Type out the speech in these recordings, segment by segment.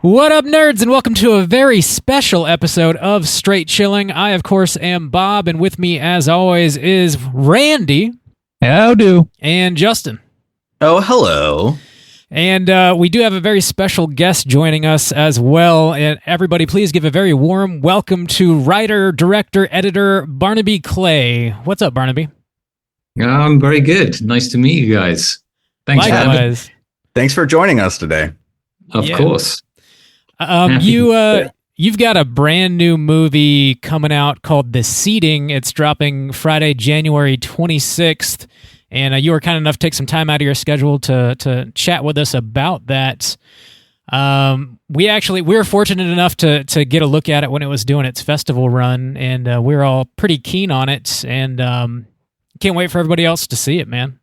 What up, nerds, and welcome to a very special episode of Straight Chilling. I, of course, am Bob, and with me, as always, is Randy. Howdy. And Justin. Oh, hello. And we do have a very special guest joining us as well. And everybody, please give a very warm welcome to writer, director, editor, Barnaby Clay. What's up, Barnaby? I'm very good. Nice to meet you guys. Thanks for having me. Thanks for joining us today. Of course. You've got a brand new movie coming out called The Seating. It's dropping Friday, January 26th. And you were kind enough to take some time out of your schedule to chat with us about that. We were fortunate enough to get a look at it when it was doing its festival run, and we were all pretty keen on it, and can't wait for everybody else to see it, man.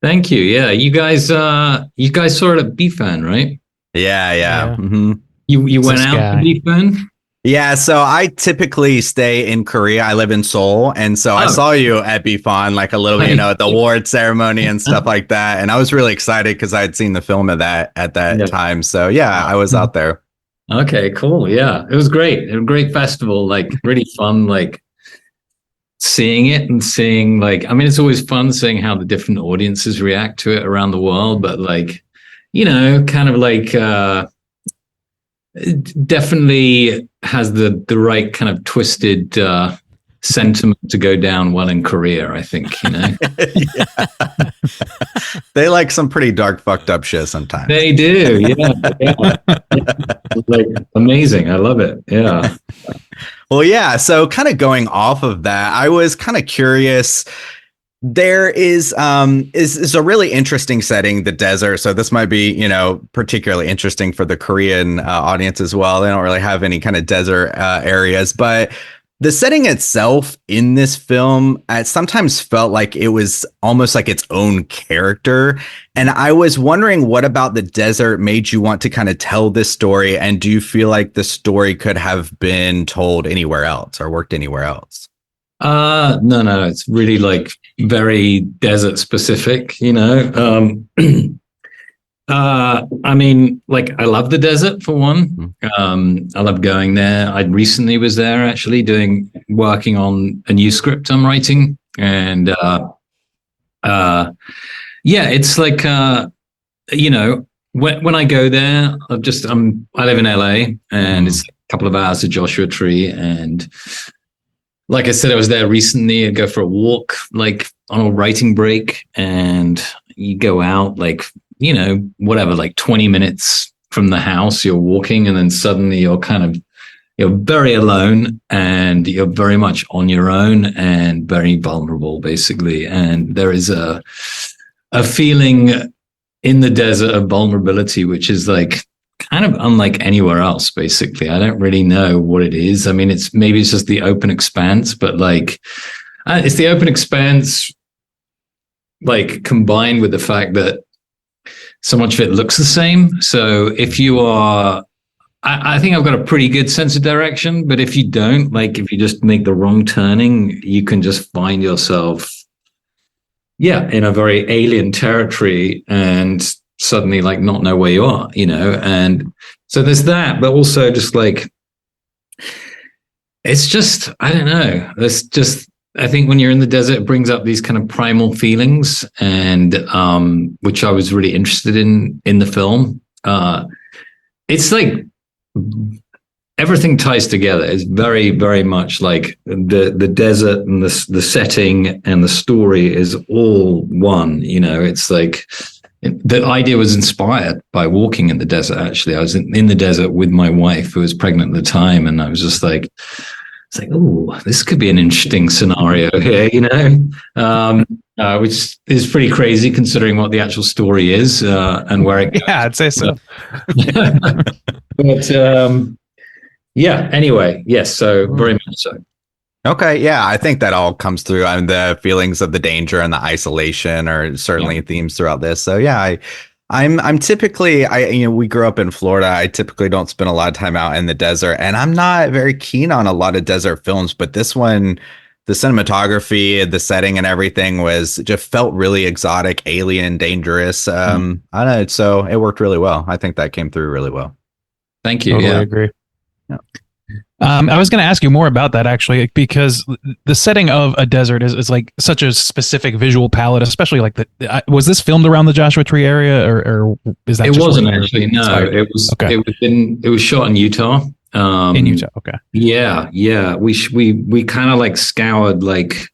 Thank you. Yeah, you guys saw it at BFAN, right? Yeah. Mm-hmm. You went out to BFAN? Yeah, so I typically stay in Korea. I live in Seoul, and so I saw you at BFAN, like a little bit, at the award ceremony and stuff like that. And I was really excited because I had seen the film of that at that time. So yeah, I was out there. Okay, cool. Yeah, it was great. It was a great festival, like really fun, like seeing it and seeing it's always fun seeing how the different audiences react to it around the world. But it definitely has the right kind of twisted sentiment to go down well in Korea, I think, They like some pretty dark, fucked up shit sometimes. They do, yeah. Like amazing. I love it. Yeah. Well, yeah. So kind of going off of that, I was kind of curious. There is a really interesting setting, the desert. So this might be, particularly interesting for the Korean audience as well. They don't really have any kind of desert areas, but the setting itself in this film, I sometimes felt like it was almost like its own character. And I was wondering, what about the desert made you want to kind of tell this story? And do you feel like the story could have been told anywhere else or worked anywhere else? No, it's really like very desert specific, I love the desert for one. I love going there. I recently was there actually working on a new script I'm writing. And, it's like, when I go there, I live in LA and it's a couple of hours to Joshua Tree. And like I said, I was there recently. I go for a walk, like on a writing break, and you go out like 20 minutes from the house, you're walking, and then suddenly you're very alone and you're very much on your own and very vulnerable, basically. And there is a feeling in the desert of vulnerability, which is like kind of unlike anywhere else, basically. I don't really know what it is. I mean, it's just the open expanse, but it's the open expanse, combined with the fact that so much of it looks the same. So if you are, I think I've got a pretty good sense of direction, but if you don't, if you just make the wrong turning, you can just find yourself, in a very alien territory and suddenly not know where you are, and so there's that, but also just it's just, I don't know. There's just, I think when you're in the desert, it brings up these kind of primal feelings, and which I was really interested in the film. It's like everything ties together. It's very, very much like the desert and the setting and the story is all one. It's like the idea was inspired by walking in the desert. Actually, I was in the desert with my wife, who was pregnant at the time, and I was just like, it's like, oh, this could be an interesting scenario here, which is pretty crazy considering what the actual story is and where it goes. Yeah, I'd say so. But anyway, yes, so very much so. Okay, yeah, I think that all comes through. I mean, the feelings of the danger and the isolation are certainly themes throughout this. So yeah, I'm typically, we grew up in Florida. I typically don't spend a lot of time out in the desert, and I'm not very keen on a lot of desert films, but this one the cinematography, the setting, and everything was just felt really exotic, alien, dangerous. I don't know, so it worked really well. I think that came through really well. Thank you. Totally yeah, agree. Yeah. I was going to ask you more about that actually, because the setting of a desert is like such a specific visual palette, especially like was this filmed around the Joshua Tree area, or is that? It just wasn't actually. No, inspired? it was. Okay. It was shot in Utah. In Utah. Okay. Yeah. We kind of like scoured like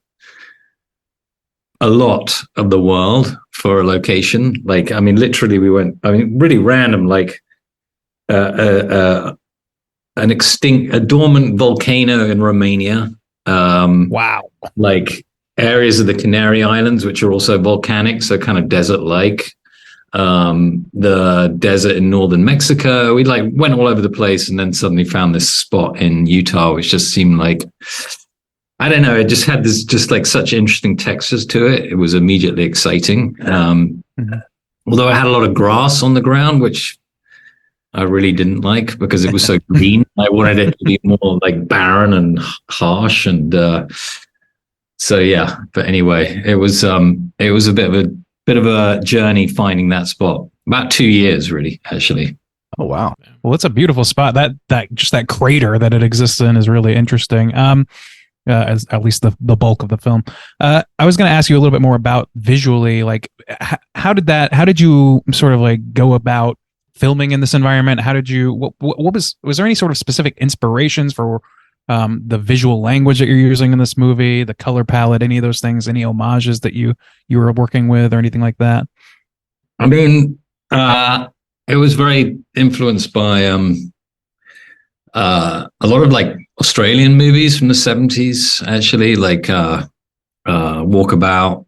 a lot of the world for a location. Like, I mean, literally, we went. I mean, really random. Like, a dormant volcano in Romania. Wow. Like areas of the Canary Islands, which are also volcanic, so kind of desert-like. The desert in northern Mexico. We like went all over the place, and then suddenly found this spot in Utah, which just seemed like, I don't know, it just had this just like such interesting textures to it. It was immediately exciting. Although I had a lot of grass on the ground, which I really didn't like because it was so green. I wanted it to be more like barren and harsh, and so yeah. But anyway, it was a bit of a journey finding that spot. About 2 years, really, actually. Oh wow! Well, it's a beautiful spot. That just that crater that it exists in is really interesting. As at least the bulk of the film. I was going to ask you a little bit more about visually, like how did you sort of like go about filming in this environment? How did you, what was there any sort of specific inspirations for the visual language that you're using in this movie, the color palette, any of those things, any homages that you were working with or anything like that? I mean, it was very influenced by a lot of like Australian movies from the 70s, actually, like Walkabout,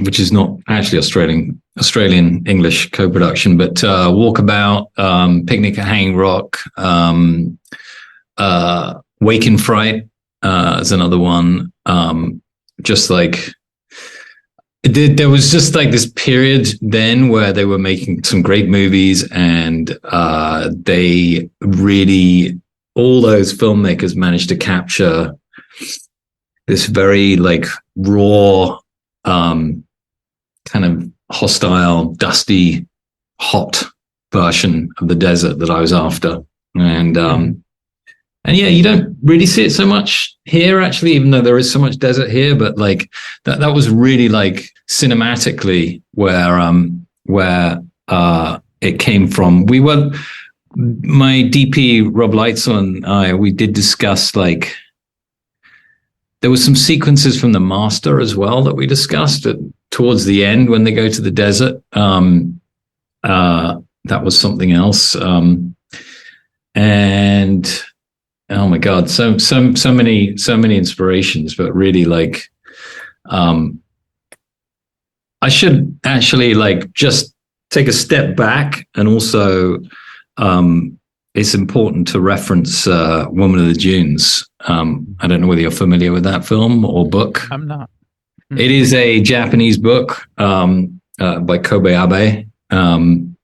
which is not actually Australian English co-production, but Walkabout, Picnic at Hanging Rock, Wake in Fright is another one. Just like there was just like this period then where they were making some great movies, and they really, all those filmmakers managed to capture this very like raw, kind of hostile, dusty, hot version of the desert that I was after. And yeah, you don't really see it so much here, actually, even though there is so much desert here. But like that was really like cinematically where it came from. My DP Rob Leitzel and I, we did discuss like there was some sequences from The Master as well that we discussed towards the end when they go to the desert. That was something else. And oh my God, so many inspirations, but really like, I should actually like just take a step back, and also, it's important to reference Woman of the Dunes. I don't know whether you're familiar with that film or book. I'm not. It is a Japanese book by Kobe Abe, and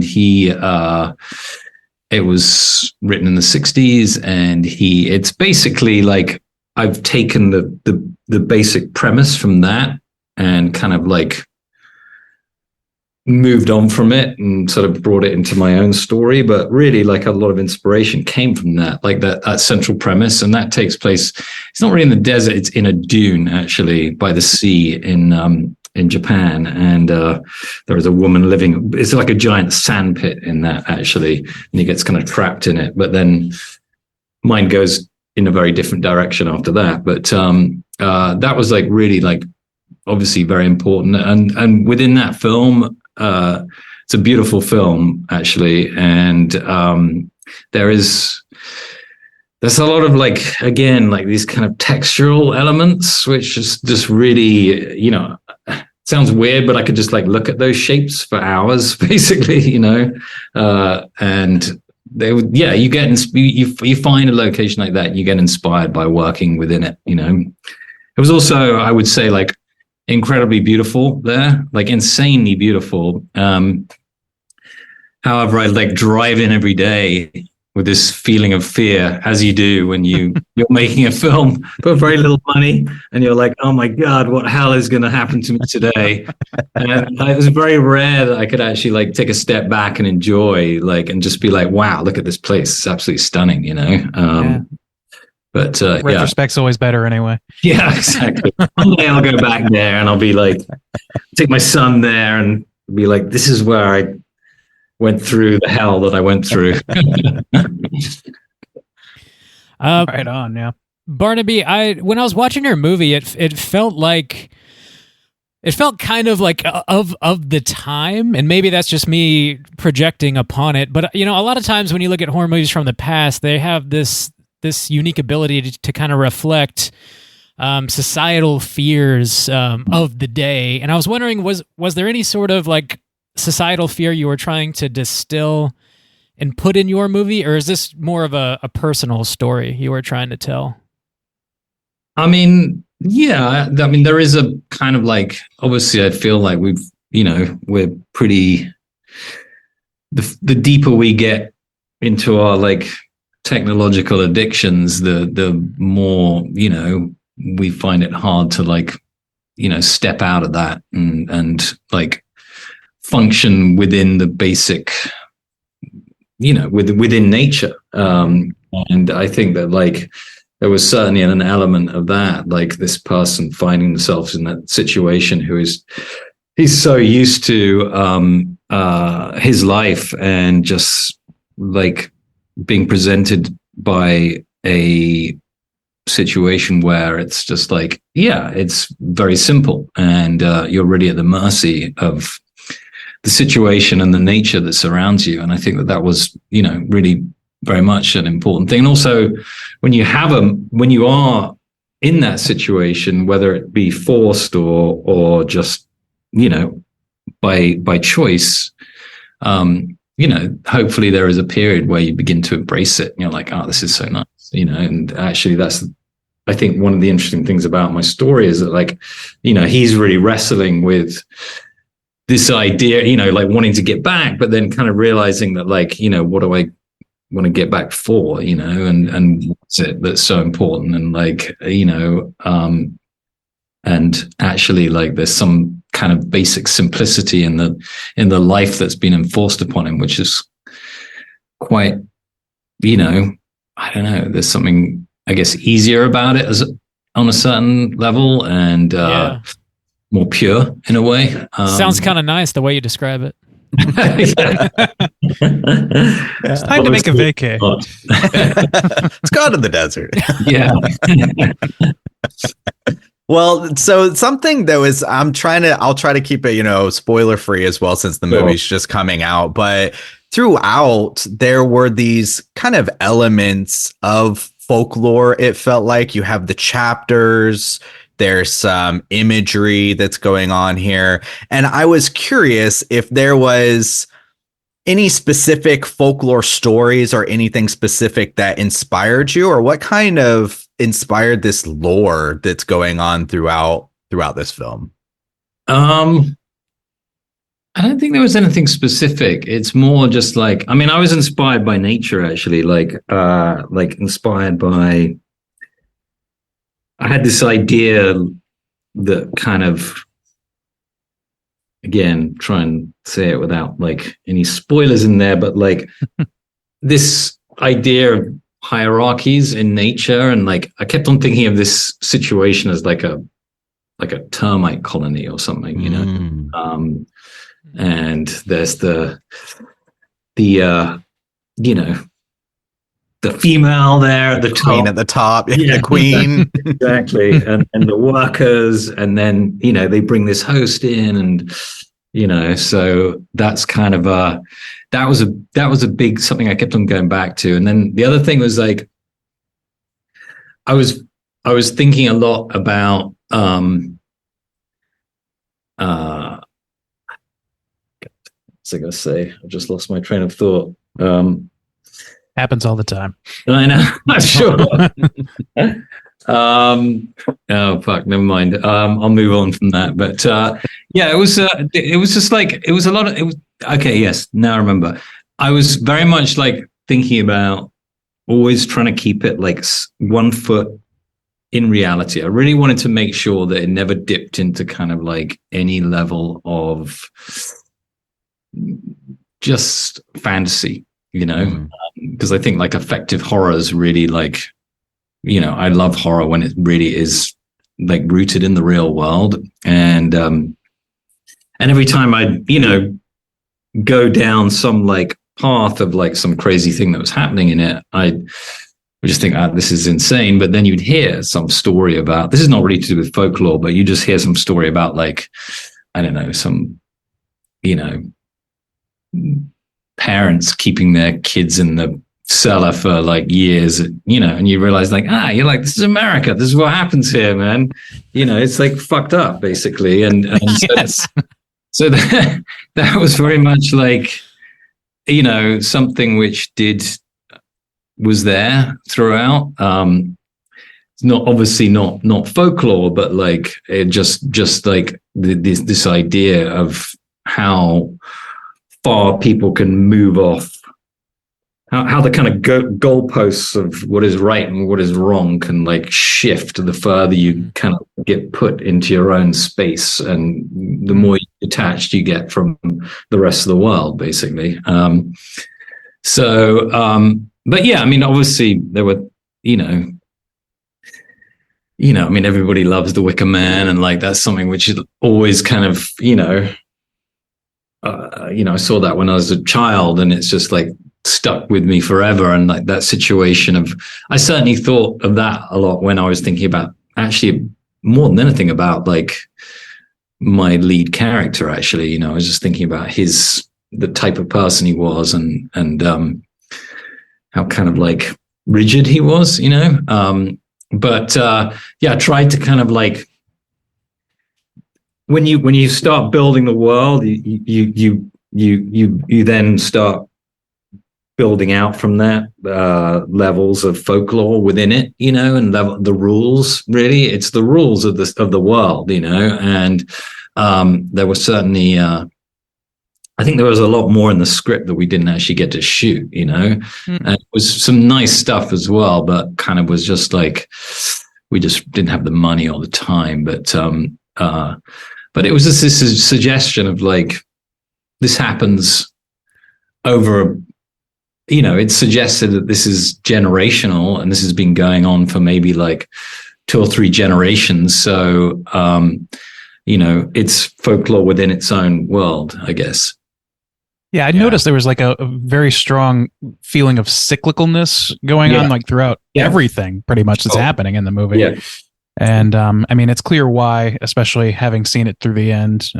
he. It was written in the 60s, and it's basically like I've taken the basic premise from that and kind of like moved on from it and sort of brought it into my own story. But really, like a lot of inspiration came from that, like that central premise. And that takes place, it's not really in the desert, it's in a dune, actually, by the sea in Japan. And there is a woman living, it's like a giant sand pit in that, actually, and he gets kind of trapped in it. But then mine goes in a very different direction after that. But that was like really like obviously very important. And within that film, it's a beautiful film, actually. And there's a lot of like, again, like these kind of textural elements, which is just really, you know, sounds weird, but I could just like look at those shapes for hours, basically, you know. And they would, yeah, you find a location like that, you get inspired by working within it, you know. It was also, I would say, like incredibly beautiful there, like insanely beautiful. However, I like drive in every day with this feeling of fear, as you do when you're making a film for very little money, and you're like, oh my God, what hell is going to happen to me today? And it was very rare that I could actually like take a step back and enjoy, like, and just be like, wow, look at this place. It's absolutely stunning, you know? But retrospect's always better anyway. Yeah, exactly. One day I'll go back there and I'll be like, take my son there and be like, this is where I went through the hell that I went through. Right on, yeah. Barnaby, when I was watching your movie, it felt kind of like of the time, and maybe that's just me projecting upon it. But a lot of times when you look at horror movies from the past, they have this unique ability to kind of reflect societal fears of the day. And I was wondering, was there any sort of like societal fear you were trying to distill and put in your movie, or is this more of a personal story you were trying to tell? I mean, yeah, I mean, there is a kind of like, obviously I feel like we're pretty, the deeper we get into our like technological addictions, the more, we find it hard to like, step out of that and like function within the basic, within nature. And I think that like, there was certainly an element of that, like this person finding themselves in that situation he's so used to his life and just like being presented by a situation where it's just like, yeah, it's very simple and you're really at the mercy of the situation and the nature that surrounds you. And I think that was, really very much an important thing. And also when you are in that situation, whether it be forced or just, by choice, hopefully there is a period where you begin to embrace it and you're like, oh, this is so nice, and actually that's, I think one of the interesting things about my story is that like, he's really wrestling with this idea, like wanting to get back, but then kind of realizing that like, what do I want to get back for, and what's it that's so important, and like, and actually like there's some kind of basic simplicity in the life that's been enforced upon him, which is quite, I don't know, there's something I guess easier about it on a certain level and more pure in a way. Sounds kind of nice the way you describe it. It's time to make a vacay. Let's go to the desert. Yeah. Well, so something that was, I'll try to keep it, spoiler free as well, since the movie's just coming out. But throughout, there were these kind of elements of folklore. It felt like you have the chapters. There's some imagery that's going on here. And I was curious if there was any specific folklore stories or anything specific that inspired you, or what kind of inspired this lore that's going on throughout this film? I don't think there was anything specific. It's more just like, I mean, I was inspired by nature, actually, like inspired by, I had this idea that kind of, again, try and say it without like any spoilers in there, but like this idea of hierarchies in nature. And like, I kept on thinking of this situation as like a termite colony or something, and there's the female there at the queen top. At the top, the queen. Exactly. and the workers, and then, they bring this host in and, so that's kind of that was a big something I kept on going back to. And then the other thing was like, I was thinking a lot about, what's I going to say? I just lost my train of thought. Happens all the time. I know. I'm sure. Oh fuck, never mind. I'll move on from that. But yeah, it was just like, it was a lot of, it was okay. Yes, now I remember. I was very much like thinking about always trying to keep it like 1 foot in reality. I really wanted to make sure that it never dipped into kind of like any level of just fantasy, because I think like effective horror is really like, I love horror when it really is like rooted in the real world. And every time I, go down some like path of like some crazy thing that was happening in it, I would just think, this is insane. But then you'd hear some story about, this is not really to do with folklore, but you just hear some story about like, I don't know, some, parents keeping their kids in the cellar for like years, and you realize like, you're like, this is America. This is what happens here, man. It's like fucked up basically. And Yes. So that was very much like, something which was there throughout. It's not obviously not folklore, but like it just like this idea of how far people can move off, how the kind of goalposts of what is right and what is wrong can like shift the further you kind of get put into your own space, and the more detached you get from the rest of the world, basically. But yeah, I mean, obviously there were, I mean, everybody loves The Wicker Man, and like that's something which is always kind of, I saw that when I was a child, and it's just like stuck with me forever. And like that situation of, I certainly thought of that a lot when I was thinking about, actually more than anything, about like my lead character. Actually, I was just thinking about the type of person he was, and how kind of like rigid he was, but I tried to kind of like, when you start building the world, you then start building out from that, levels of folklore within it, and the rules. Really, it's the rules of the world, and there was certainly, I think there was a lot more in the script that we didn't actually get to shoot, and it was some nice stuff as well, but kind of was just like, we just didn't have the money all the time. But it was just this suggestion of like, this happens over, it suggested that this is generational, and this has been going on for maybe like 2 or 3 generations. So, it's folklore within its own world, I guess. Yeah, I noticed there was like a very strong feeling of cyclicalness going on like throughout everything pretty much that's happening in the movie. Yeah. And I mean, it's clear why, especially having seen it through the end.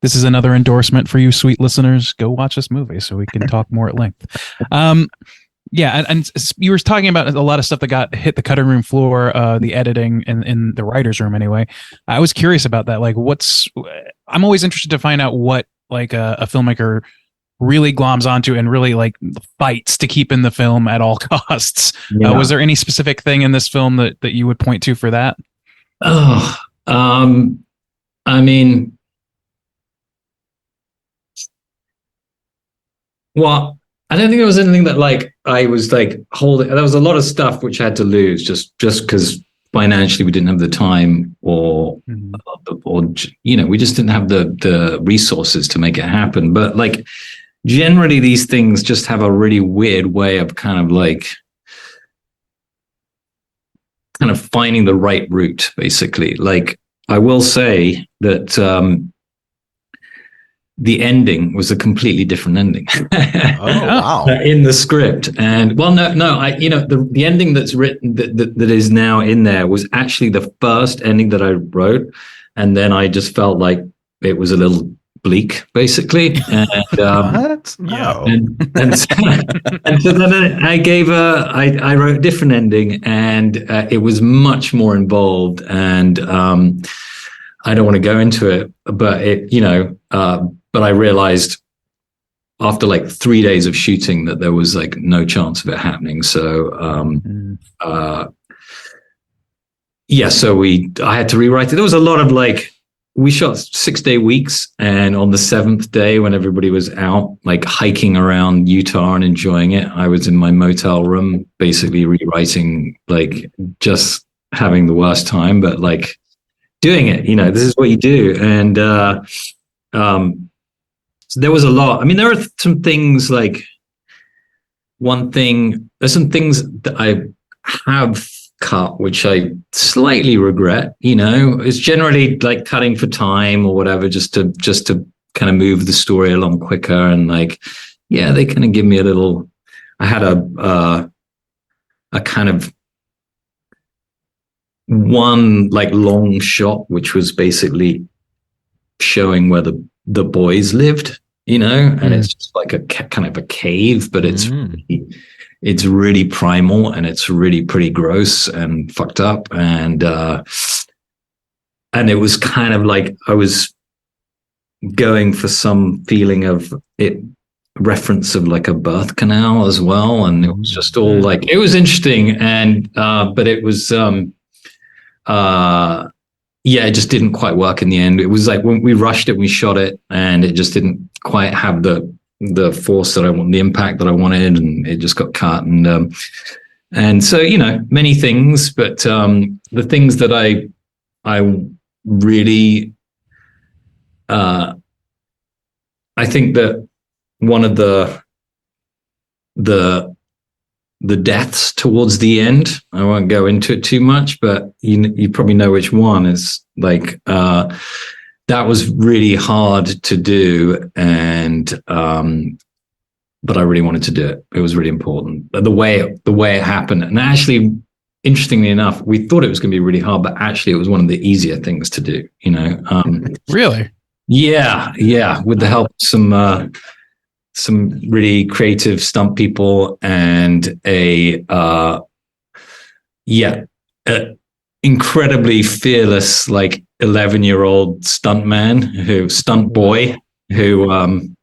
This is another endorsement for you, sweet listeners. Go watch this movie so we can talk more at length. Yeah, and you were talking about a lot of stuff that hit the cutting room floor, the editing in the writer's room anyway. I was curious about that. Like, I'm always interested to find out what like a filmmaker really gloms onto and really like fights to keep in the film at all costs. Yeah. Was there any specific thing in this film that you would point to for that? I mean, well, I don't think there was anything that like I was like holding. There was a lot of stuff which I had to lose just because financially we didn't have the time, or we just didn't have the resources to make it happen. But like, generally these things just have a really weird way of kind of finding the right route, basically. Like, I will say that the ending was a completely different ending. Wow. In the script. And well, no, the ending that's written that is now in there was actually the first ending that I wrote. And then I just felt like it was a little bleak, basically. And what? No. And so then I wrote a different ending, and it was much more involved. And I don't want to go into it, but but I realized after like 3 days of shooting that there was like no chance of it happening. So, so I had to rewrite it. There was a lot of like we shot 6-day weeks, and on the 7th day, when everybody was out like hiking around Utah and enjoying it, I was in my motel room basically rewriting, like just having the worst time, but like doing it. This is what you do. And so there was a lot. I mean, there are some things like there's some things that I have cut which I slightly regret. It's generally like cutting for time or whatever, just to kind of move the story along quicker. And like, yeah, they kind of give me a little. I had a kind of one like long shot which was basically showing where the boys lived, and it's just like a kind of a cave, but it's really primal and it's really pretty gross and fucked up. And it was kind of like I was going for some feeling of it, reference of like a birth canal as well. And it was just all like, it was interesting. And, but it was, it just didn't quite work in the end. It was like when we rushed it, we shot it, and it just didn't quite have the force that I want, the impact that I wanted, and it just got cut. And so, many things, but the things that I really, I think that one of the deaths towards the end, I won't go into it too much, but you probably know which one is like, that was really hard to do. And, but I really wanted to do it. It was really important. The way it happened. And actually, interestingly enough, we thought it was going to be really hard, but actually it was one of the easier things to do, Really? Yeah. With the help of some really creative stunt people and incredibly fearless, like 11-year-old stunt boy who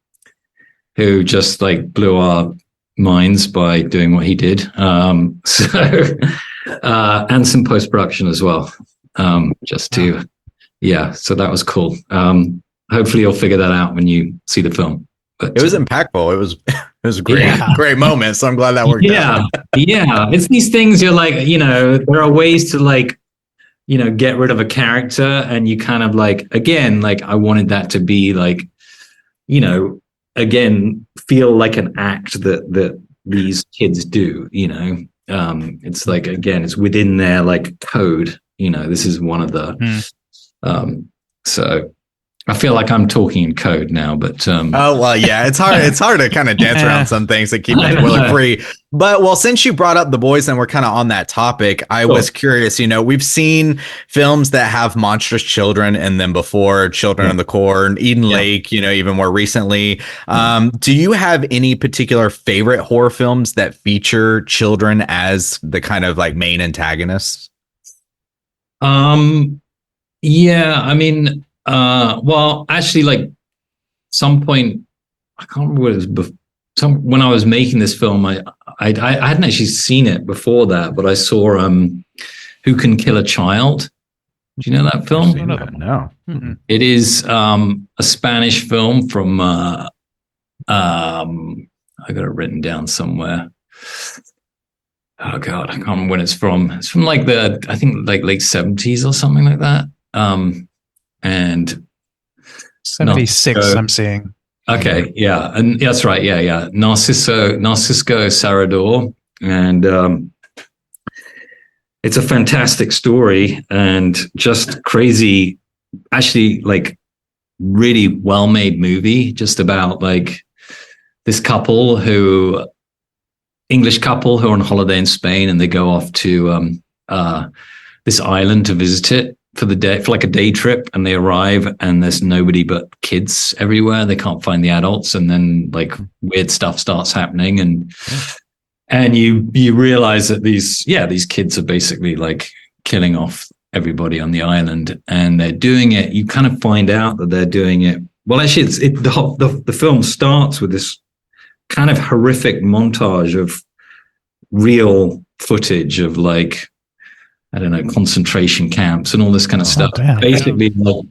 just like blew our minds by doing what he did. And some post-production as well. So that was cool. Hopefully you'll figure that out when you see the film. But it was impactful. It was a great moment. So I'm glad that worked out. Yeah. It's these things you're like, there are ways to like, get rid of a character, and you kind of like, again, like I wanted that to be like, again, feel like an act that these kids do, it's like, again, it's within their like code, this is one of the, so I feel like I'm talking in code now, but oh well, yeah, it's hard to kind of dance around some things that keep it spoiler free. But since you brought up the boys and we're kind of on that topic, I was curious. We've seen films that have monstrous children in them before, Children of the Corn, Eden Lake, even more recently. Do you have any particular favorite horror films that feature children as the kind of like main antagonists? Yeah, I mean. Well, actually, like some point, I can't remember what it was. When I was making this film, I hadn't actually seen it before that, but I saw Who Can Kill a Child? Do you know that film? No. Mm-hmm. It is a Spanish film from I got it written down somewhere. Oh God, I can't remember when it's from. It's from like I think like late 70s or something like that. And 76, I'm seeing. Okay, yeah, and that's right, yeah. Narciso Serrador, and it's a fantastic story and just crazy. Actually, like really well-made movie, just about like this English couple who are on holiday in Spain, and they go off to this island to visit it for like a day trip, and they arrive and there's nobody but kids everywhere. They can't find the adults, and then like weird stuff starts happening, and you realize that these kids are basically like killing off everybody on the island, and they're doing it. You kind of find out that they're doing it. Well, actually, the film starts with this kind of horrific montage of real footage of like, I don't know, concentration camps and all this kind of stuff. Damn. Basically, like,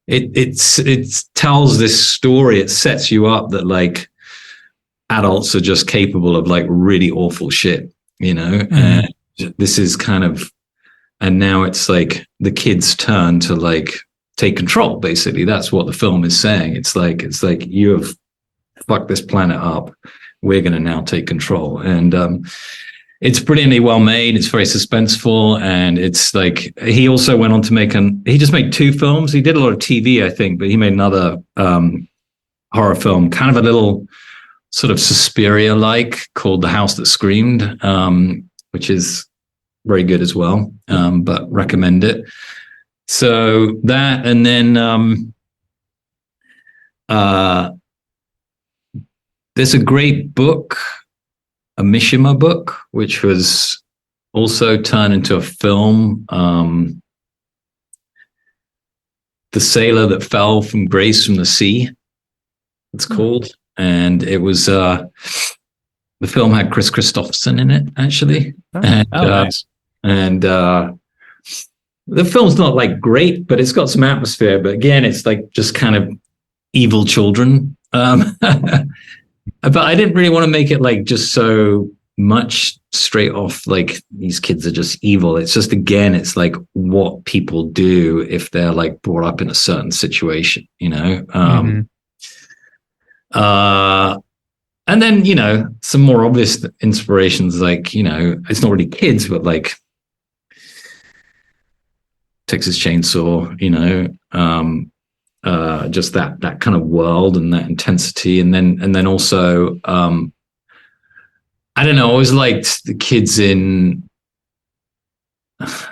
it tells this story. It sets you up that like adults are just capable of like really awful shit, you know. And this is kind of, and now it's like the kids' turn to like take control. Basically, that's what the film is saying. It's like you have fucked this planet up. We're going to now take control. And it's brilliantly well made. It's very suspenseful. And it's like, he also went on to make he just made 2 films. He did a lot of TV, I think, but he made another horror film, kind of a little sort of Suspiria-like, called The House That Screamed, which is very good as well, but recommend it. So that, and then there's a great book, a Mishima book, which was also turned into a film. The Sailor That Fell from Grace from the Sea, it's called. And it was, the film had Chris Christopherson in it, actually. Nice. And the film's not like great, but it's got some atmosphere. But again, it's like just kind of evil children. But I didn't really want to make it like just so much straight off like these kids are just evil. It's just, again, it's like what people do if they're like brought up in a certain situation, you know. And then, you know, some more obvious inspirations, like, you know, it's not really kids, but like Texas Chainsaw, you know, just that kind of world and that intensity. And then also, I don't know, I always liked the kids in, I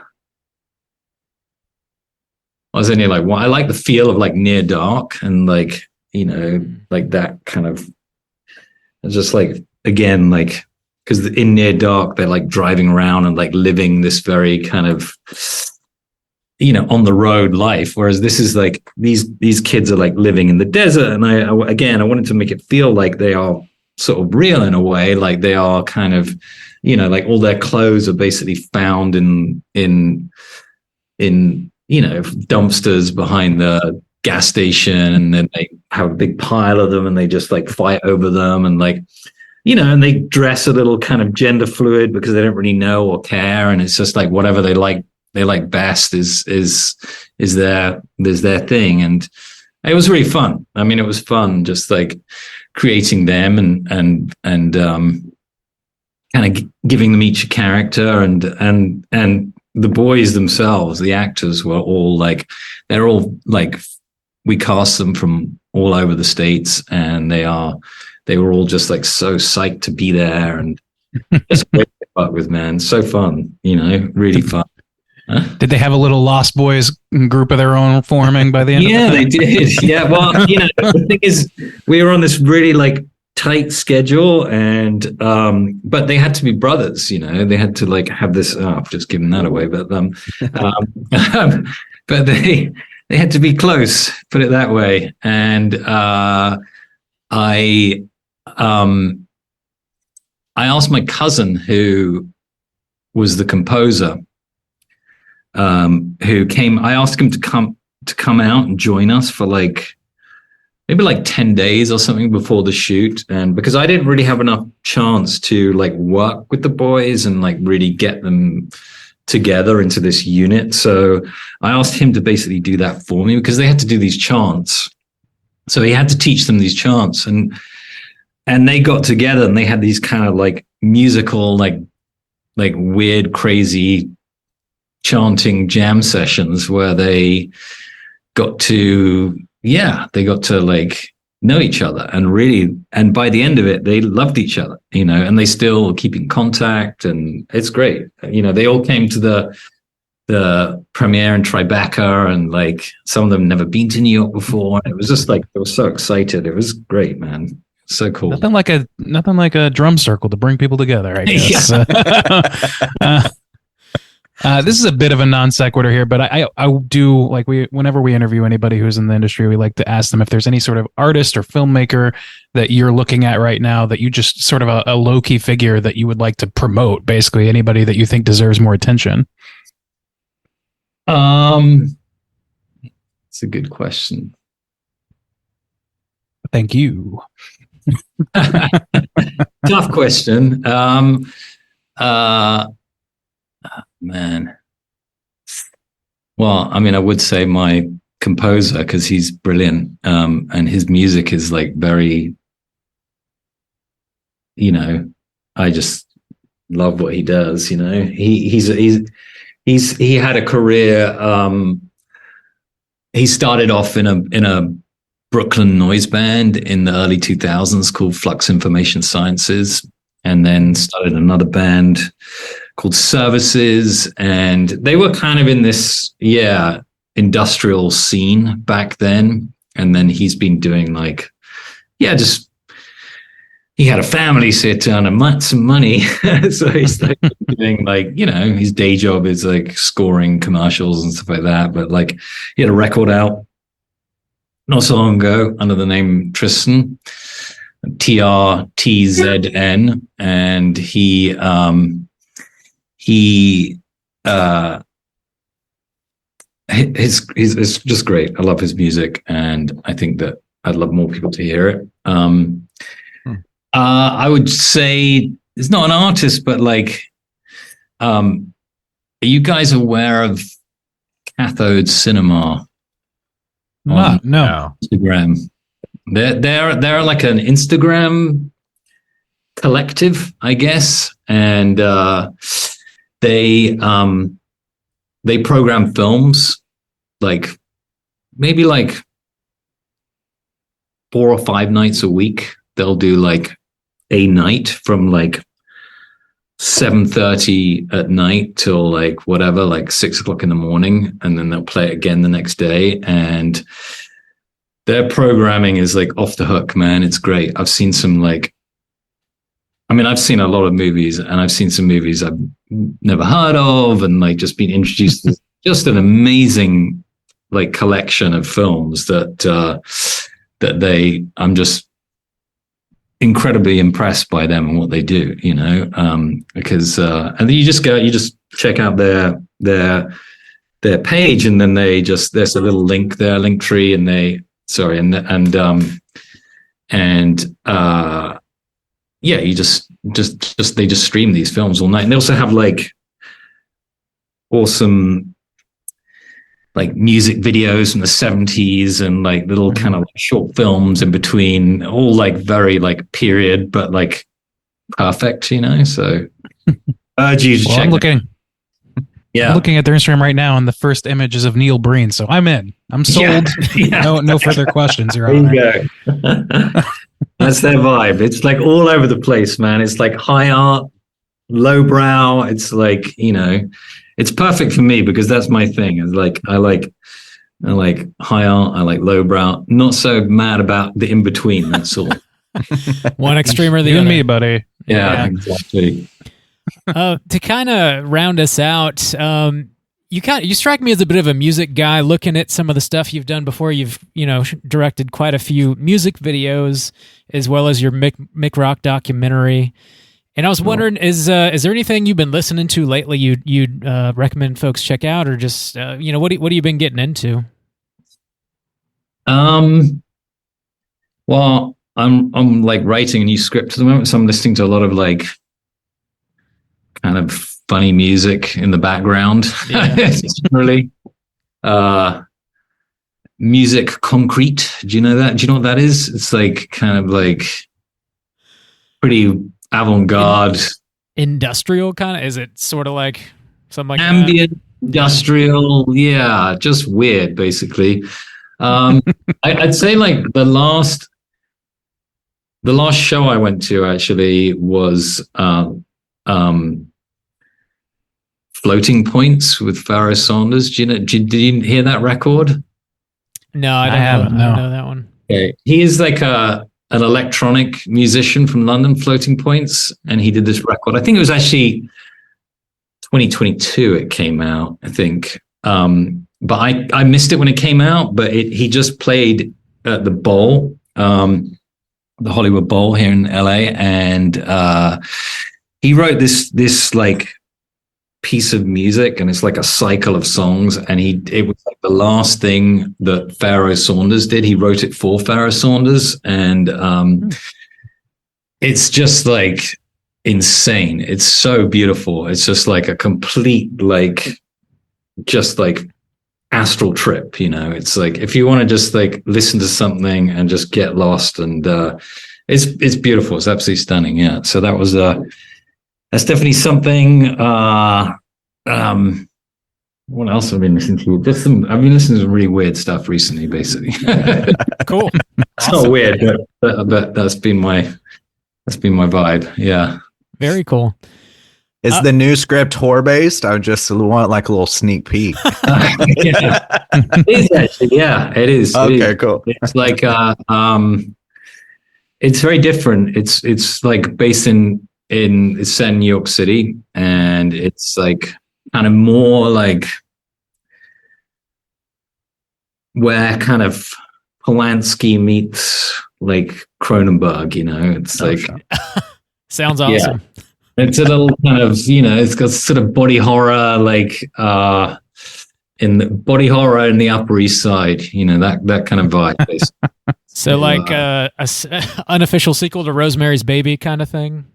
was only like, well, I like the feel of like Near Dark, and like, you know, like that kind of, just like, again, like, because in Near Dark, they're like driving around and like living this very kind of, you know, on the road life. Whereas this is like, these kids are like living in the desert. And I wanted to make it feel like they are sort of real in a way, like they are kind of, you know, like all their clothes are basically found in you know, dumpsters behind the gas station, and then they have a big pile of them and they just like fight over them, and like, you know, and they dress a little kind of gender fluid because they don't really know or care, and it's just like whatever they like best is their thing. And it was really fun. I mean, it was fun just like creating them and kind of giving them each a character, and the boys themselves, the actors were all like, they're all like, we cast them from all over the States, and they were all just like so psyched to be there, and just great to fuck with, man. So fun, you know, really fun. Did they have a little Lost Boys group of their own forming by the end? Yeah, of the they did. Yeah, well, you know, the thing is, we were on this really like tight schedule, and but they had to be brothers, you know. They had to like have this. Oh, I've just given that away, but but they had to be close, put it that way. And I asked my cousin, who was the composer, who came. I asked him to come out and join us for like maybe like 10 days or something before the shoot, and because I didn't really have enough chance to like work with the boys and like really get them together into this unit. So I asked him to basically do that for me, because they had to do these chants. So he had to teach them these chants, and they got together and they had these kind of like musical, like weird, crazy chanting jam sessions where they got to like know each other, and by the end of it, they loved each other, you know, and they still keep in contact, and it's great. You know, they all came to the premiere in Tribeca, and like some of them never been to New York before. And it was just like, they were so excited. It was great, man. So cool. Nothing like a drum circle to bring people together, I guess. Yeah. This is a bit of a non sequitur here, but I do like, whenever we interview anybody who's in the industry, we like to ask them if there's any sort of artist or filmmaker that you're looking at right now that you just sort of a low key figure that you would like to promote. Basically, anybody that you think deserves more attention. It's a good question. Thank you. Tough question. Man. Well, I mean, I would say my composer, because he's brilliant, and his music is like very, I just love what he does. He had a career. He started off in a Brooklyn noise band in the early 2000s called Flux Information Sciences, and then started another band called Services, and they were kind of in this industrial scene back then. And then he's been doing just he had a family, so he had to earn some money. So he's doing his day job is scoring commercials and stuff like that. But he had a record out not so long ago under the name Tristan, TRTZN, and it's just great. I love his music, and I think that I'd love more people to hear it. I would say it's not an artist, but are you guys aware of Cathode Cinema? No. Instagram. They're like an Instagram collective, I guess, and they program films maybe 4 or 5 nights a week. They'll do a night from 7:30 at night till 6:00 in the morning, and then they'll play it again the next day. And their programming is off the hook, man. It's great. I've seen some I've seen a lot of movies, and I've seen some movies I've never heard of, and just been introduced to just an amazing collection of films I'm just incredibly impressed by them and what they do, because and then you just check out their page, and then there's a little link there, link tree, and they just stream these films all night. And they also have awesome music videos from the 70s and little kind of short films in between, all very period, but perfect, So urge you to check. I'm looking at their Instagram right now, and the first image is of Neil Breen, so I'm in. I'm sold. Yeah. No further questions, Your Honor. There you go. That's their vibe. It's all over the place, man. It's high art, lowbrow. It's it's perfect for me because that's my thing. It's I like high art. I like lowbrow. Not so mad about the in between. That's all. One extreme or the you other. And me, buddy. Yeah. Exactly. To kind of round us out, you strike me as a bit of a music guy. Looking at some of the stuff you've done before, you've directed quite a few music videos as well as your Mick Rock documentary. And I was wondering, is there anything you've been listening to lately you'd recommend folks check out, or just what have you been getting into? Well, I'm writing a new script at the moment, so I'm listening to a lot of kind of funny music in the background. Yeah. Really, music concrete. Do you know that? Do you know what that is? It's kind of pretty avant-garde, industrial kind of. Is it sort of something like ambient that? Industrial? Yeah, just weird, basically. I'd say the last show I went to actually was Floating Points with Pharoah Sanders. Did you hear that record? No, I don't know that one. Okay. He is an electronic musician from London, Floating Points, and he did this record. I think it was actually 2022 it came out, I think. But I missed it when it came out, but he just played at the Bowl, the Hollywood Bowl here in LA, and he wrote this piece of music, and it's like a cycle of songs. And it was like the last thing that Pharaoh Saunders did. He wrote it for Pharaoh Saunders, and it's just like insane. It's so beautiful. It's just like a complete just like astral trip. It's like if you want to just like listen to something and just get lost, and it's beautiful. It's absolutely stunning. Yeah. So that was that's definitely something. What else have I been listening to? I've been listening to some really weird stuff recently, basically. Cool. It's not weird, but that's been my vibe. Yeah. Very cool. Is the new script horror based? I just want like a little sneak peek. Yeah. It is actually. Yeah, it is. Okay, cool. It's like it's very different. It's like based it's set in New York City, and it's like kind of more like where kind of Polanski meets like Cronenberg. It's Sounds awesome. Yeah. It's a little kind of, it's got sort of body horror, like in the body horror in the Upper East Side, that kind of vibe. Basically. So like a unofficial sequel to Rosemary's Baby kind of thing?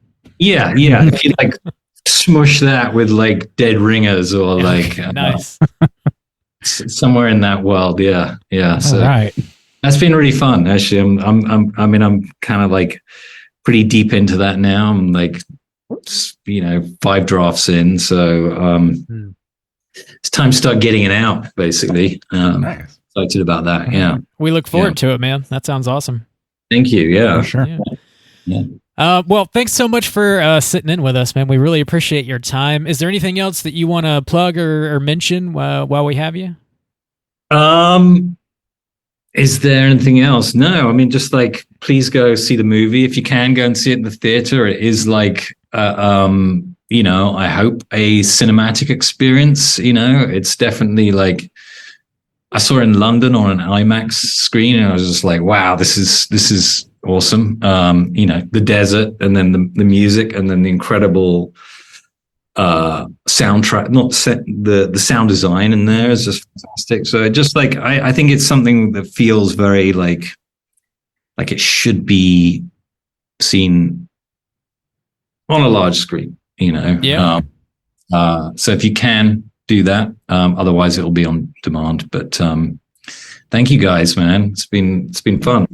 Yeah. If you like smush that with like Dead Ringers or like nice. Somewhere in that world. Yeah. So all right. That's been really fun. Actually, I'm kind of like pretty deep into that now. I'm like, 5 drafts in, so it's time to start getting it out, basically. Nice. Excited about that. Yeah, we look forward to it, man. That sounds awesome. Thank you. Yeah, for sure. Yeah. Well, thanks so much for sitting in with us, man. We really appreciate your time. Is there anything else that you want to plug or mention while we have you? Is there anything else? No, I mean, just like, please go see the movie. If you can, go and see it in the theater. It is like, I hope a cinematic experience. It's definitely like, I saw it in London on an IMAX screen, and I was just like, wow, this is awesome. The desert, and then the music, and then the incredible soundtrack, the sound design in there is just fantastic. So it just like, I think it's something that feels very like it should be seen on a large screen, Yeah. So if you can do that, otherwise it'll be on demand. But thank you guys, man. It's been fun.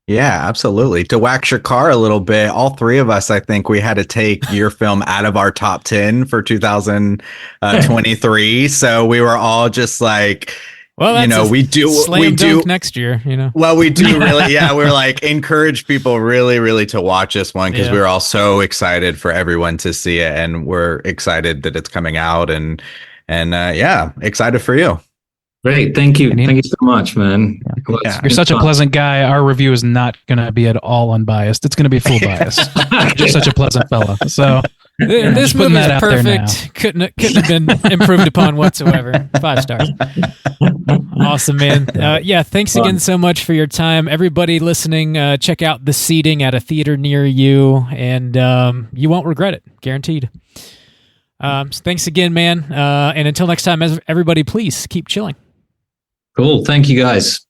Yeah, absolutely. To wax your car a little bit, all three of us, I think we had to take your film out of our top 10 for 2023. So we were all just like, well, we do next year, Well, we do really. Yeah. We're like, encourage people really, really to watch this one, because we were all so excited for everyone to see it. And we're excited that it's coming out, and excited for you. Great. Thank you. Thank you so much, man. Yeah. You're such a pleasant guy. Our review is not going to be at all unbiased. It's going to be full bias. You're such a pleasant fella. So this movie is perfect. Couldn't have been improved upon whatsoever. 5 stars. Awesome, man. Thanks again so much for your time. Everybody listening, check out The Seating at a theater near you, and you won't regret it. Guaranteed. So thanks again, man. And until next time, everybody, please keep chilling. Cool. Thank you, guys.